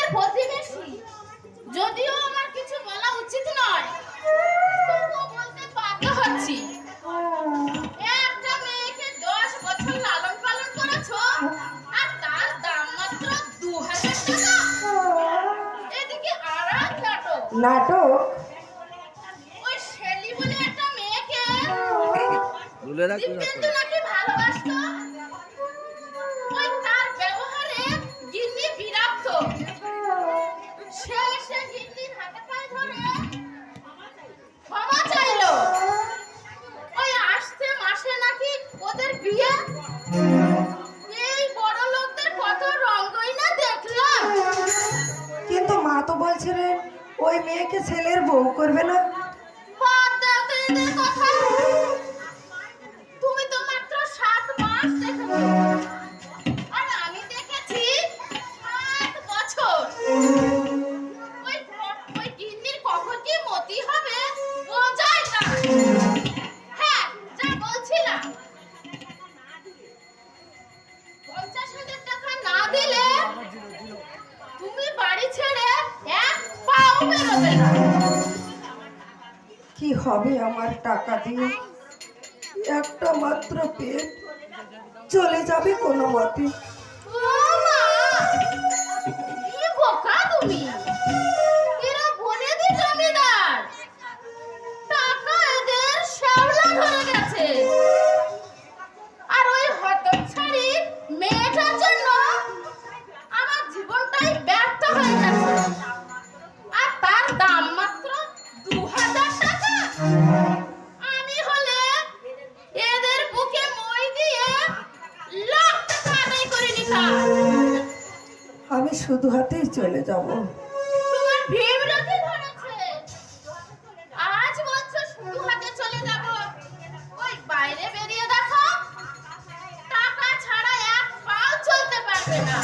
আমাদের প্রতিবেশী, যদিও আমার কিছু বলা উচিত নয়, তবুও বলতে বাধ্য হচ্ছি। একটা মেয়েকে 10 বছর লালন পালন করেছো, আর তার দাম মাত্র 2000 টাকা। এদিকে আর এক নাটক। ওই শেলি বলে একটা মেয়েকে বলে রাখ দিব্যেন্দু নাকি ভালোবাসতো। ওই তার ব্যবহারে গিন্নি বিরক্ত। সে গিন্নির হাতে পায়ে ধরে ক্ষমা চাইলো। ওই আসছে মাসে নাকি ওদের বিয়ে। এই বড় লোকদের কত রঙ্গই না দেখলাম। কিন্তু মা তো বলছিলেন ওই মেয়েকে ছেলের বউ করবে না। বাদ দাও তো এদের কথা। তুমি তো মাত্র 7 মাস দেখেছো, আর আমি দেখেছি 8 বছর। ওই গিন্নির কখন কি মতি হবে বোঝাই না। হ্যাঁ, যা বলছিলাম, 50,000 টাকা না দিলে তুমি বাড়ি ছেড়ে এক পাও বেরোবে না। কি হবে আমার টাকা দিয়ে? একটা মাত্র পেট চলে যাবে কোনো মতে। ও মা, কি বোকা তুমি! এরা বনেদি জমিদার, টাকা এদের শ্যাওলা ধরে গেছে। আর ওই হতচ্ছাড়ি মেয়েটার জন্য আমার জীবনটাই ব্যর্থ হয়ে গেছে। আর তার দাম মাত্র 2000 টাকা। আমি হলে এদের বুকে মই দিয়ে লাখ টাকা আদায় করে নিতাম। আমি শুধু হাতেই চলে যাব। তোমার বিভ্রান্তি ধরেছে। আজ বলছো শুধু হাতে চলে যাব, ওই বাইরে বেরিয়ে দেখো, টাকা ছাড়া এক পাও চলতে পারবে না।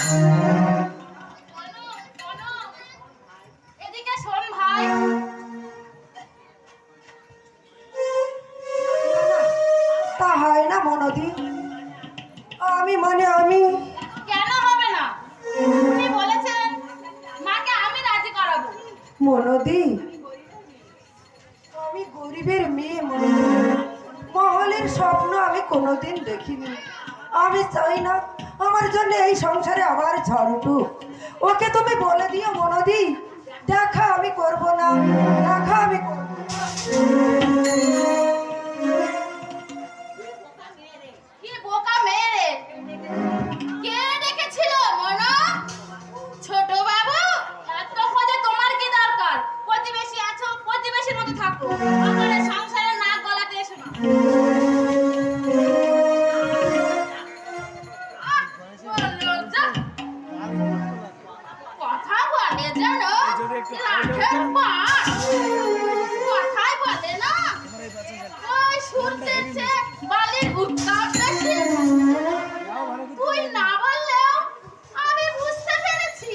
এদিকে শোন ভাই, তা হয় না মনদি। আমি কেন হবে না? উনি বলেছেন মাকে আমি রাজি করাবো। মনদি, আমি গরিবের মেয়ে মনদি। মহলের স্বপ্ন আমি কোনোদিন দেখিনি। আমি চাই না আমার জন্য এই সংসারে আবার ঝড় উঠুক। ওকে তুমি বলে দিও মনদি, দেখা আমি করব না, দেখা আমি করব না। কি বোকা মেয়ে রে! কে ডেকেছিল মনো? ছোট বাবু? এত খোঁজে তোমার কি দরকার? প্রতিবেশী আছো, প্রতিবেশীর মতো থাকো। আমার এই সংসারে নাক গলাতে এসো না। লজ্জা! কথা বলে জানো লাঠের পাট। কথাই বলে না, ওই সূর্যের চেয়ে বালির উত্তাপ বেশি। তুই না বললেও আমি বুঝতে পেরেছি।